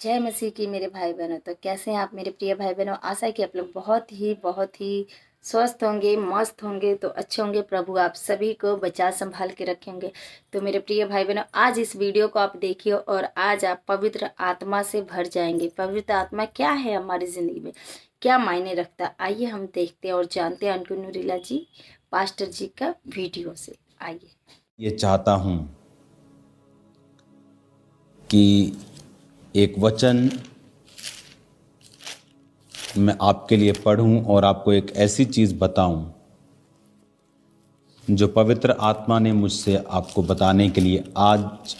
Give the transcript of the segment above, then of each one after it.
जय मसीह की मेरे भाई बहनों। तो कैसे हैं आप मेरे प्रिय भाई बहनों? आशा है कि आप लोग बहुत ही स्वस्थ होंगे, मस्त होंगे, तो अच्छे होंगे। प्रभु आप सभी को बचा संभाल के रखेंगे। तो मेरे प्रिय भाई बहनों, आज इस वीडियो को आप देखिए और आज आप पवित्र आत्मा से भर जाएंगे। पवित्र आत्मा क्या है हमारी जिंदगी में, क्या मायने रखता है, आइए हम देखते हैं और जानते हैं अंकुर नूरीला जी पास्टर जी का वीडियो से। आइए। ये चाहता हूँ कि एक वचन मैं आपके लिए पढ़ूं और आपको एक ऐसी चीज़ बताऊं जो पवित्र आत्मा ने मुझसे आपको बताने के लिए आज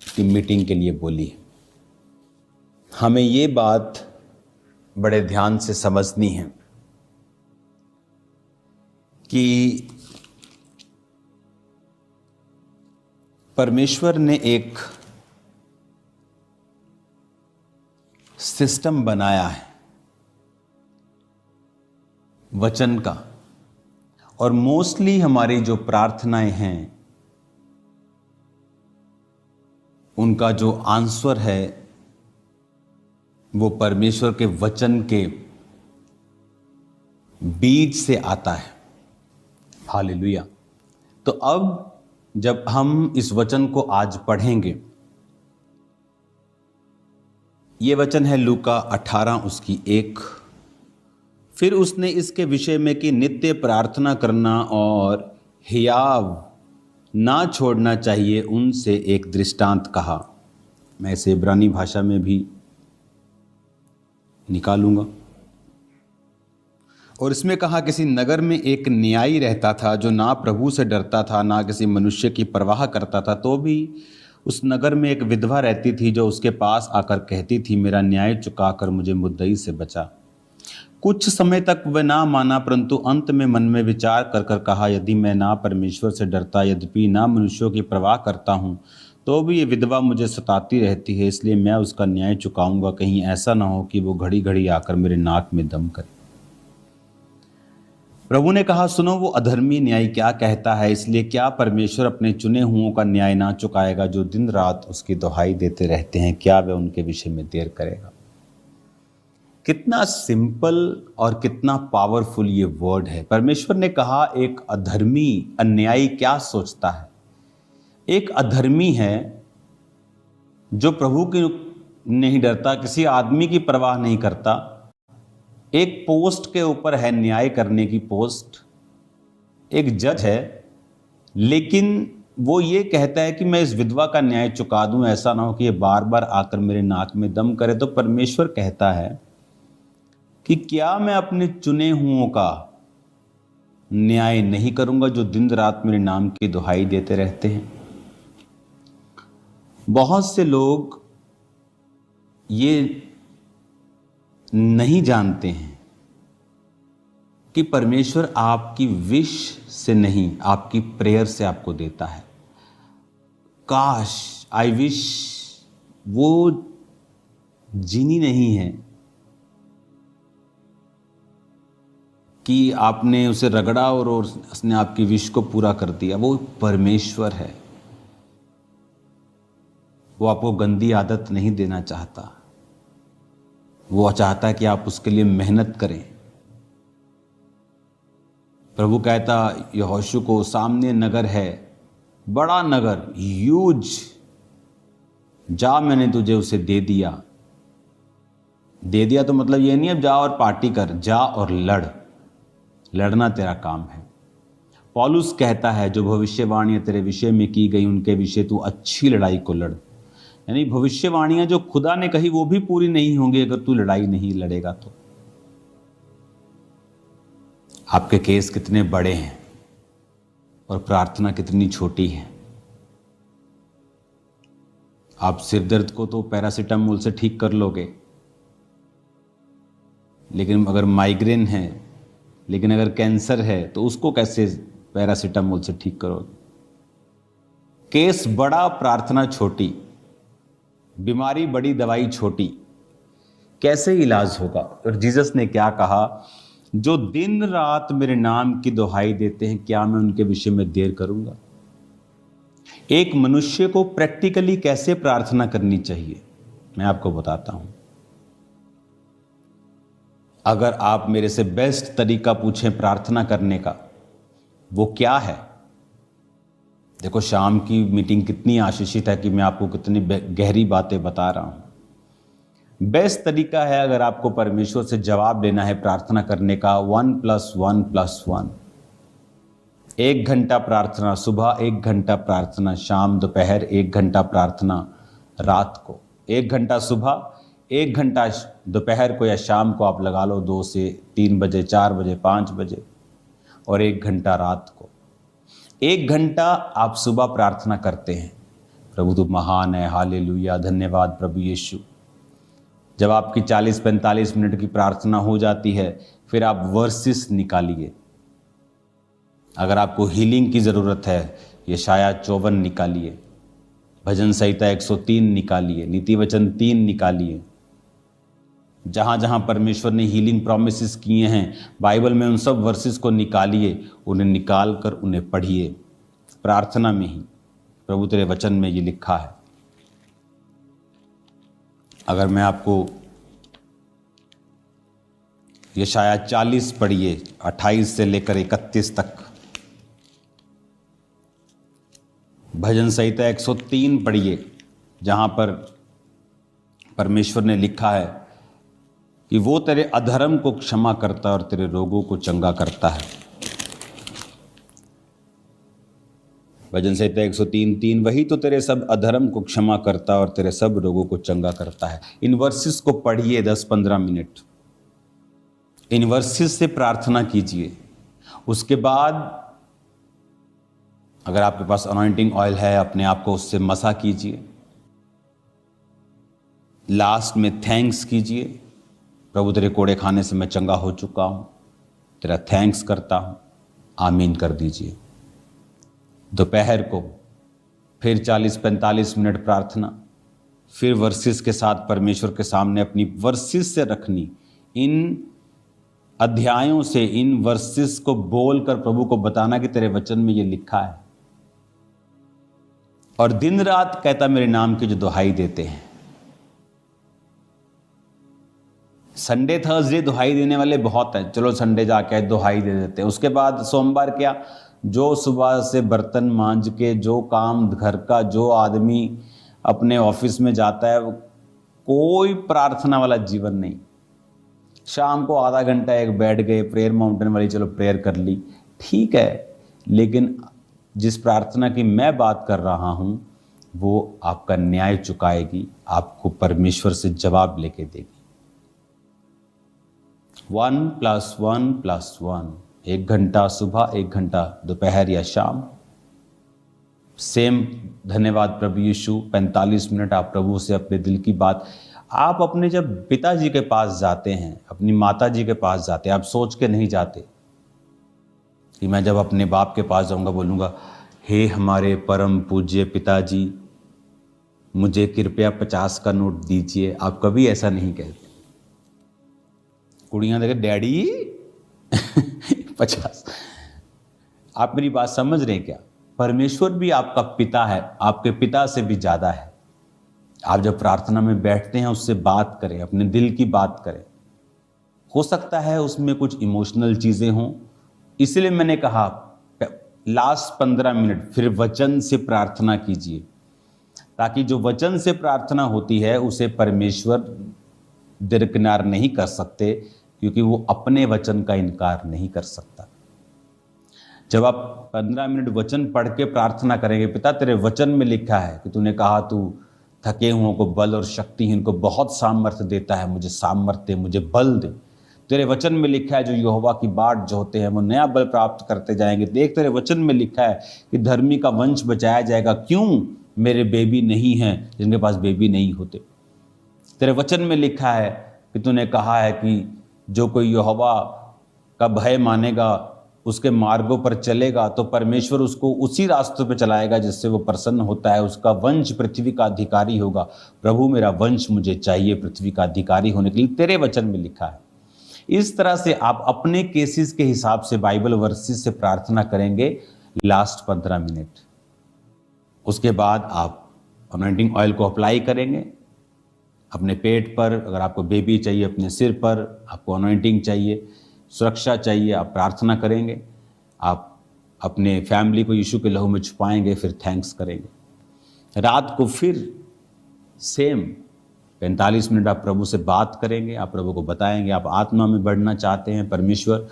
की मीटिंग के लिए बोली है। हमें ये बात बड़े ध्यान से समझनी है कि परमेश्वर ने एक सिस्टम बनाया है वचन का, और मोस्टली हमारी जो प्रार्थनाएं हैं उनका जो आंसर है वो परमेश्वर के वचन के बीज से आता है। हालेलुया। तो अब जब हम इस वचन को आज पढ़ेंगे, ये वचन है लूका 18 उसकी 1। फिर उसने इसके विषय में कि नित्य प्रार्थना करना और हियाव ना छोड़ना चाहिए उनसे एक दृष्टांत कहा। मैं इसे इब्रानी भाषा में भी निकालूंगा। और इसमें कहा, किसी नगर में एक न्यायी रहता था जो ना प्रभु से डरता था ना किसी मनुष्य की परवाह करता था। तो भी उस नगर में एक विधवा रहती थी जो उसके पास आकर कहती थी, मेरा न्याय चुकाकर मुझे मुद्दई से बचा। कुछ समय तक वह ना माना, परंतु अंत में मन में विचार कर कर कहा, यदि मैं ना परमेश्वर से डरता, यद्यपि ना मनुष्यों की परवाह करता हूँ, तो भी ये विधवा मुझे सताती रहती है, इसलिए मैं उसका न्याय चुकाऊंगा। कहीं ऐसा ना हो कि वो घड़ी घड़ी आकर मेरे नाक में दम करे। प्रभु ने कहा, सुनो, वो अधर्मी न्यायी क्या कहता है, इसलिए क्या परमेश्वर अपने चुने हुओं का न्याय ना चुकाएगा जो दिन रात उसकी दुहाई देते रहते हैं? क्या वह उनके विषय में देर करेगा? कितना सिंपल और कितना पावरफुल ये वर्ड है। परमेश्वर ने कहा, एक अधर्मी, अन्यायी क्या सोचता है? एक अधर्मी है जो प्रभु की नहीं डरता, किसी आदमी की परवाह नहीं करता। एक पोस्ट के ऊपर है, न्याय करने की पोस्ट, एक जज है, लेकिन वो ये कहता है कि मैं इस विधवा का न्याय चुका दूं, ऐसा ना हो कि ये बार बार आकर मेरे नाक में दम करे। तो परमेश्वर कहता है कि क्या मैं अपने चुने हुओं का न्याय नहीं करूंगा जो दिन रात मेरे नाम की दुहाई देते रहते हैं? बहुत से लोग ये नहीं जानते हैं कि परमेश्वर आपकी विश से नहीं, आपकी प्रेयर से आपको देता है। काश, आई विश वो जीनी नहीं है कि आपने उसे रगड़ा और उसने आपकी विश को पूरा कर दिया। वो परमेश्वर है, वो आपको गंदी आदत नहीं देना चाहता। वो चाहता है कि आप उसके लिए मेहनत करें। प्रभु कहता यहोशू को, सामने नगर है, बड़ा नगर, ह्यूज, जा, मैंने तुझे उसे दे दिया। दे दिया तो मतलब ये नहीं अब जा और पार्टी कर, जा और लड़ना तेरा काम है। पौलुस कहता है, जो भविष्यवाणियां तेरे विषय में की गई उनके विषय तू अच्छी लड़ाई को लड़। यानी भविष्यवाणियां जो खुदा ने कही वो भी पूरी नहीं होंगी अगर तू लड़ाई नहीं लड़ेगा तो। आपके केस कितने बड़े हैं और प्रार्थना कितनी छोटी है। आप सिर दर्द को तो पैरासीटामोल से ठीक कर लोगे, लेकिन अगर माइग्रेन है, लेकिन अगर कैंसर है तो उसको कैसे पैरासीटामोल से ठीक करोगे? केस बड़ा, प्रार्थना छोटी, बीमारी बड़ी, दवाई छोटी, कैसे इलाज होगा? और जीसस ने क्या कहा, जो दिन रात मेरे नाम की दुहाई देते हैं, क्या मैं उनके विषय में देर करूंगा? एक मनुष्य को प्रैक्टिकली कैसे प्रार्थना करनी चाहिए? मैं आपको बताता हूं। अगर आप मेरे से बेस्ट तरीका पूछें प्रार्थना करने का, वो क्या है? देखो, शाम की मीटिंग कितनी आशीषित है कि मैं आपको कितनी गहरी बातें बता रहा हूं। बेस्ट तरीका है, अगर आपको परमेश्वर से जवाब लेना है प्रार्थना करने का, 1+1+1। 1 घंटा प्रार्थना सुबह, 1 घंटा प्रार्थना शाम, दोपहर 1 घंटा प्रार्थना रात को। 1 घंटा सुबह, 1 घंटा दोपहर को या शाम को आप लगा लो, 2 से 3 बजे, 4 बजे, 5 बजे, और 1 घंटा रात को। 1 घंटा आप सुबह प्रार्थना करते हैं, प्रभु तू महान है, हालेलुया, धन्यवाद प्रभु यीशु। जब आपकी 40-45 मिनट की प्रार्थना हो जाती है, फिर आप वर्सेस निकालिए। अगर आपको हीलिंग की ज़रूरत है, यशाया 54 निकालिए, भजन संहिता 103 निकालिए, नीति वचन 3 निकालिए। जहाँ जहाँ परमेश्वर ने हीलिंग प्रॉमिसेस किए हैं बाइबल में, उन सब वर्सेस को निकालिए, उन्हें निकाल कर उन्हें पढ़िए प्रार्थना में ही। प्रभु तेरे वचन में ये लिखा है। अगर मैं आपको यशाया 40 पढ़िए, 28 से लेकर 31 तक। भजन संहिता 103 पढ़िए, जहाँ पर परमेश्वर ने लिखा है कि वो तेरे अधर्म को क्षमा करता है और तेरे रोगों को चंगा करता है। भजन संहिता 103:3, वही तो तेरे सब अधर्म को क्षमा करता और तेरे सब रोगों को चंगा करता है। इन वर्सेस को पढ़िए 10-15 मिनट, इन वर्सेस से प्रार्थना कीजिए। उसके बाद अगर आपके पास अनॉइंटिंग ऑयल है, अपने आप को उससे मसा कीजिए। लास्ट में थैंक्स कीजिए, प्रभु तेरे कोड़े खाने से मैं चंगा हो चुका हूं, तेरा थैंक्स करता हूं, आमीन कर दीजिए। दोपहर को फिर 40-45 मिनट प्रार्थना, फिर वर्सेस के साथ परमेश्वर के सामने अपनी वर्सेस से रखनी, इन अध्यायों से, इन वर्सेस को बोलकर प्रभु को बताना कि तेरे वचन में ये लिखा है। और दिन रात कहता मेरे नाम की जो दुहाई देते हैं। संडे थर्सडे दुहाई देने वाले बहुत हैं, चलो संडे जाके दुहाई दे देते हैं। उसके बाद सोमवार क्या, जो सुबह से बर्तन मांज के, जो काम घर का, जो आदमी अपने ऑफिस में जाता है, कोई प्रार्थना वाला जीवन नहीं। शाम को आधा घंटा एक बैठ गए, प्रेयर माउंटेन वाली चलो प्रेयर कर ली, ठीक है, लेकिन जिस प्रार्थना की मैं बात कर रहा हूं वो आपका न्याय चुकाएगी, आपको परमेश्वर से जवाब लेके देगी। 1+1+1, 1 घंटा सुबह, 1 घंटा दोपहर या शाम। सेम धन्यवाद प्रभु यीशु, 45 मिनट आप प्रभु से अपने दिल की बात। आप अपने जब पिताजी के पास जाते हैं, अपनी माता जी के पास जाते हैं, आप सोच के नहीं जाते कि मैं जब अपने बाप के पास जाऊंगा बोलूंगा, हे हमारे परम पूज्य पिताजी, मुझे कृपया 50 का नोट दीजिए। आप कभी ऐसा नहीं कहते। कुड़ियां देखे डैडी 50। आप मेरी बात समझ रहे हैं क्या? परमेश्वर भी आपका पिता है, आपके पिता से भी ज्यादा है। आप जब प्रार्थना में बैठते हैं उससे बात करें, अपने दिल की बात करें। हो सकता है उसमें कुछ इमोशनल चीजें हों, इसलिए मैंने कहा लास्ट 15 मिनट फिर वचन से प्रार्थना कीजिए, ताकि जो वचन से प्रार्थना होती है उसे परमेश्वर दरकिनार नहीं कर सकते, क्योंकि वो अपने वचन का इनकार नहीं कर सकता। जब आप 15 मिनट वचन पढ़ के प्रार्थना करेंगे, पिता तेरे वचन में लिखा है कि तूने कहा तू थके हुओं को बल और शक्तिहीन को बहुत सामर्थ्य देता है, मुझे सामर्थ्य, मुझे बल दे। तेरे वचन में लिखा है जो यहोवा की बाट जोहते हैं वो नया बल प्राप्त करते जाएंगे। देख, तेरे वचन में लिखा है कि धर्मी का वंश बचाया जाएगा। क्यों? मेरे बेबी नहीं हैं जिनके पास बेबी नहीं होते। तेरे वचन में लिखा है कि तूने कहा है कि जो कोई यहोवा का भय मानेगा, उसके मार्गों पर चलेगा, तो परमेश्वर उसको उसी रास्तों पे चलाएगा जिससे वो प्रसन्न होता है। उसका वंश पृथ्वी का अधिकारी होगा। प्रभु मेरा वंश मुझे चाहिए पृथ्वी का अधिकारी होने के लिए, तेरे वचन में लिखा है। इस तरह से आप अपने केसेस के हिसाब से बाइबल वर्सेस से प्रार्थना करेंगे लास्ट 15 मिनट। उसके बाद आप अनॉइंटिंग ऑयल को अप्लाई करेंगे, अपने पेट पर, अगर आपको बेबी चाहिए अपने सिर पर, आपको अनॉइंटिंग चाहिए, सुरक्षा चाहिए, आप प्रार्थना करेंगे, आप अपने फैमिली को यीशु के लहू में छुपाएंगे, फिर थैंक्स करेंगे। रात को फिर सेम 45 मिनट आप प्रभु से बात करेंगे, आप प्रभु को बताएंगे आप आत्मा में बढ़ना चाहते हैं। परमेश्वर,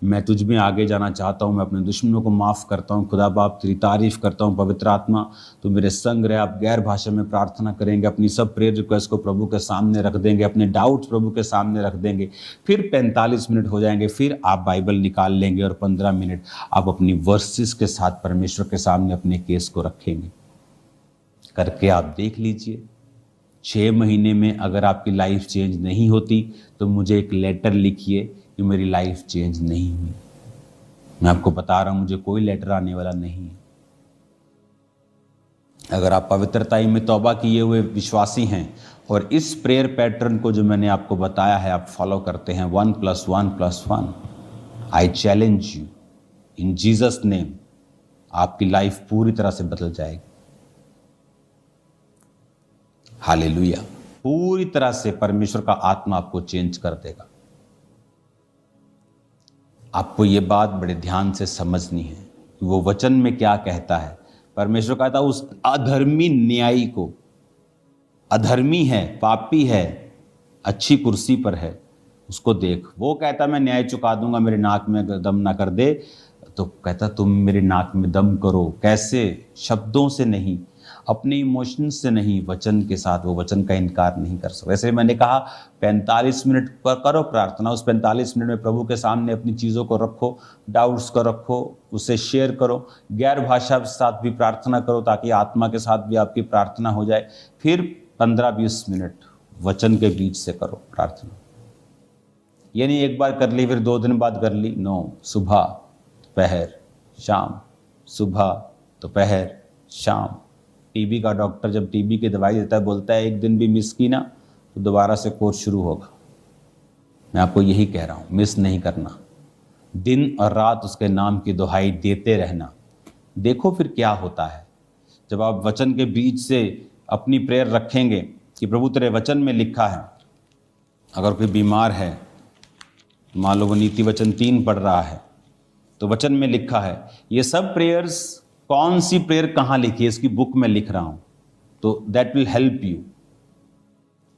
मैं तुझ में आगे जाना चाहता हूँ, मैं अपने दुश्मनों को माफ़ करता हूँ। खुदा बाप, तेरी तारीफ़ करता हूँ। पवित्र आत्मा, तू मेरे संग रहे। आप गैर भाषा में प्रार्थना करेंगे, अपनी सब प्रेयर रिक्वेस्ट को प्रभु के सामने रख देंगे, अपने डाउट्स प्रभु के सामने रख देंगे। फिर 45 मिनट हो जाएंगे, फिर आप बाइबल निकाल लेंगे और 15 मिनट आप अपनी वर्सेस के साथ परमेश्वर के सामने अपने केस को रखेंगे। करके आप देख लीजिए, 6 महीने में अगर आपकी लाइफ चेंज नहीं होती तो मुझे एक लेटर लिखिए कि मेरी लाइफ चेंज नहीं हुई। मैं आपको बता रहा हूं, मुझे कोई लेटर आने वाला नहीं है। अगर आप पवित्रता में तौबा किए हुए विश्वासी हैं और इस प्रेयर पैटर्न को जो मैंने आपको बताया है आप फॉलो करते हैं, 1+1+1, I challenge you in Jesus name, आपकी लाइफ पूरी तरह से बदल जाएगी। हालेलुया। पूरी तरह से परमेश्वर का आत्मा आपको चेंज कर देगा। आपको ये बात बड़े ध्यान से समझनी है कि वो वचन में क्या कहता है। परमेश्वर कहता है उस अधर्मी न्यायी को, अधर्मी है, पापी है, अच्छी कुर्सी पर है, उसको देख। वो कहता मैं न्याय चुका दूंगा, मेरे नाक में दम ना कर दे, तो कहता तुम मेरे नाक में दम करो। कैसे? शब्दों से नहीं, अपने इमोशन से नहीं, वचन के साथ। वो वचन का इनकार नहीं कर सकते। वैसे मैंने कहा 45 मिनट पर करो प्रार्थना। उस 45 मिनट में प्रभु के सामने अपनी चीज़ों को रखो, डाउट्स को रखो, उसे शेयर करो, गैर भाषा के साथ भी प्रार्थना करो ताकि आत्मा के साथ भी आपकी प्रार्थना हो जाए। फिर 15-20 मिनट वचन के बीच से करो प्रार्थना। ये नहीं एक बार कर ली फिर 2 दिन बाद कर ली। नो, सुबह दोपहर शाम, सुबह दोपहर शाम। टीबी का डॉक्टर जब टीबी की दवाई देता है बोलता है एक दिन भी मिस की ना तो दोबारा से कोर्स शुरू होगा। मैं आपको यही कह रहा हूँ, मिस नहीं करना, दिन और रात उसके नाम की दुहाई देते रहना। देखो फिर क्या होता है जब आप वचन के बीच से अपनी प्रेयर रखेंगे कि प्रभु तेरे वचन में लिखा है। अगर कोई बीमार है, मान लो वो नीति वचन 3 पढ़ रहा है, तो वचन में लिखा है। ये सब प्रेयर्स, कौन सी प्रेयर कहाँ लिखी है इसकी बुक में लिख रहा हूँ, तो दैट विल हेल्प यू।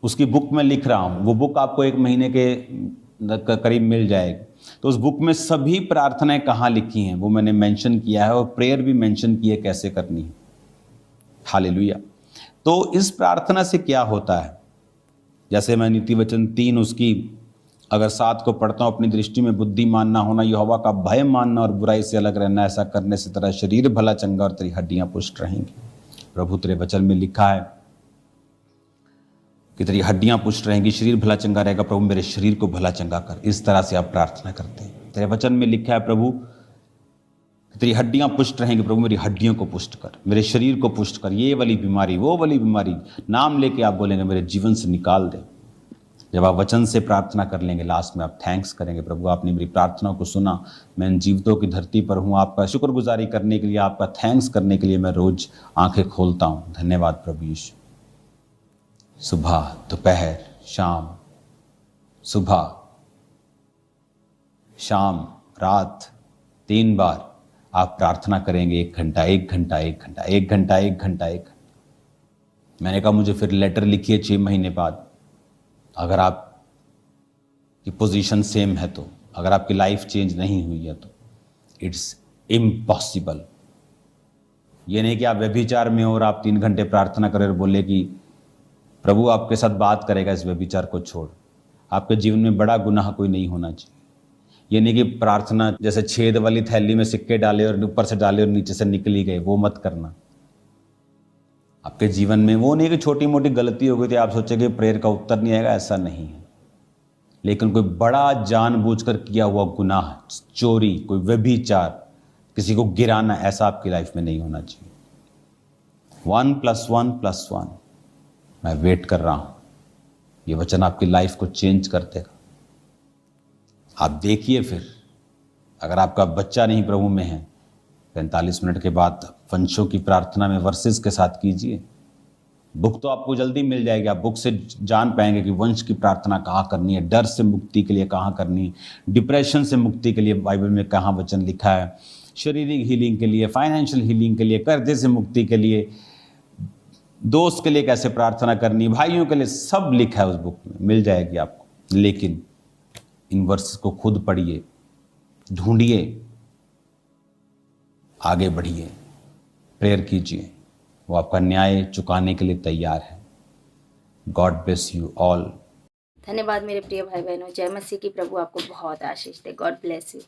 उसकी बुक में लिख रहा हूँ, वो बुक आपको 1 महीने के करीब मिल जाएगी। तो उस बुक में सभी प्रार्थनाएं कहाँ लिखी हैं वो मैंने मेंशन किया है और प्रेयर भी मेंशन की है कैसे करनी है। हालेलुया। तो इस प्रार्थना से क्या होता है, जैसे मैं नीति वचन 3 उसकी अगर 7 को पढ़ता हूँ, अपनी दृष्टि में बुद्धिमान ना होना, यहोवा का भय मानना और बुराई से अलग रहना, ऐसा करने से तेरा शरीर भला चंगा और तेरी हड्डियां पुष्ट रहेंगी। प्रभु तेरे वचन में लिखा है कि तेरी हड्डियां पुष्ट रहेंगी, शरीर भला चंगा रहेगा। प्रभु मेरे शरीर को भला चंगा कर। इस तरह से आप प्रार्थना करते हैं। तेरे वचन में लिखा है प्रभु तेरी हड्डियां पुष्ट रहेंगी, प्रभु मेरी हड्डियों को पुष्ट कर, मेरे शरीर को पुष्ट कर, ये वाली बीमारी वो वाली बीमारी नाम लेके आप बोलेंगे मेरे जीवन से निकाल दे। जब आप वचन से प्रार्थना कर लेंगे, लास्ट में आप थैंक्स करेंगे, प्रभु आपने मेरी प्रार्थनाओं को सुना, मैं इन जीवितों की धरती पर हूँ, आपका शुक्रगुजारी करने के लिए, आपका थैंक्स करने के लिए मैं रोज आंखें खोलता हूँ। धन्यवाद प्रभु यीशु। सुबह दोपहर शाम, सुबह शाम रात 3 बार आप प्रार्थना करेंगे। 1 घंटा 1 घंटा 1 घंटा 1 घंटा 1 घंटा 1 घंटा। मैंने कहा मुझे फिर लेटर लिखिए 6 महीने बाद। अगर आपकी पोजीशन सेम है तो, अगर आपकी लाइफ चेंज नहीं हुई है तो इट्स इम्पॉसिबल। ये नहीं कि आप व्यभिचार में हो और आप 3 घंटे प्रार्थना करें और बोले कि प्रभु आपके साथ बात करेगा इस व्यभिचार को छोड़। आपके जीवन में बड़ा गुनाह कोई नहीं होना चाहिए। ये नहीं कि प्रार्थना जैसे छेद वाली थैली में सिक्के डाले और ऊपर से डाले और नीचे से निकली गए, वो मत करना। आपके जीवन में वो नहीं कि छोटी मोटी गलती हो गई थी आप सोचे कि प्रेयर का उत्तर नहीं आएगा, ऐसा नहीं है। लेकिन कोई बड़ा जानबूझकर किया हुआ गुनाह, चोरी, कोई व्यभिचार, किसी को गिराना, ऐसा आपकी लाइफ में नहीं होना चाहिए। 1+1+1। मैं वेट कर रहा हूं, ये वचन आपकी लाइफ को चेंज कर देगा। आप देखिए फिर, अगर आपका बच्चा नहीं प्रभु में है, 45 मिनट के बाद वंशों की प्रार्थना में वर्सेस के साथ कीजिए। बुक तो आपको जल्दी मिल जाएगी, आप बुक से जान पाएंगे कि वंश की प्रार्थना कहाँ करनी है, डर से मुक्ति के लिए कहाँ करनी है, डिप्रेशन से मुक्ति के लिए बाइबल में कहाँ वचन लिखा है, शारीरिक हीलिंग के लिए, फाइनेंशियल हीलिंग के लिए, कर्जे से मुक्ति के लिए, दोस्त के लिए कैसे प्रार्थना करनी, भाइयों के लिए, सब लिखा है उस बुक में, मिल जाएगी आपको। लेकिन इन वर्सेस को खुद पढ़िए, ढूंढिए, आगे बढ़िए, प्रेयर कीजिए, वो आपका न्याय चुकाने के लिए तैयार है। God bless you all. धन्यवाद मेरे प्रिय भाई बहनों। जय मसीह की। प्रभु आपको बहुत आशीष दे। God bless you.